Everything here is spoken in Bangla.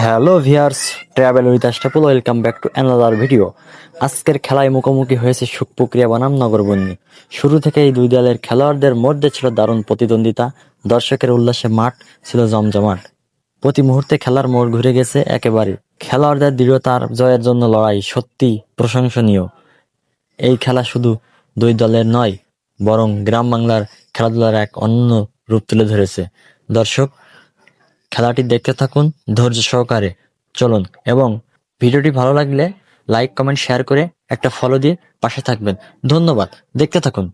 Hello viewers, travel with Ashraful, welcome back to another video. আজকের খেলায় মুখোমুখি হয়েছে সুখপুকুরিয়া বনাম নগরবন্দি। শুরু থেকে এই দুই দলের খেলোয়াড়দের মধ্যে ছিল দারুণ প্রতিদ্বন্দ্বিতা। দর্শকের উল্লাসে মাঠ ছিল জমজমাট। প্রতি মুহূর্তে খেলার মোড় ঘুরে গেছে একেবারে। খেলোয়াড়দের দৃঢ়তার জয়ের জন্য লড়াই সত্যি প্রশংসনীয়। এই খেলা শুধু দুই দলের নয়, বরং গ্রাম বাংলার খেলাধুলার এক অন্য রূপ তুলে ধরেছে। দর্শক, খেলাটি দেখতে থাকুন ধৈর্য সহকারে। চলুন, এবং ভিডিওটি ভালো লাগলে লাইক, কমেন্ট, শেয়ার করে একটা ফলো দিয়ে পাশে থাকবেন। ধন্যবাদ, দেখতে থাকুন।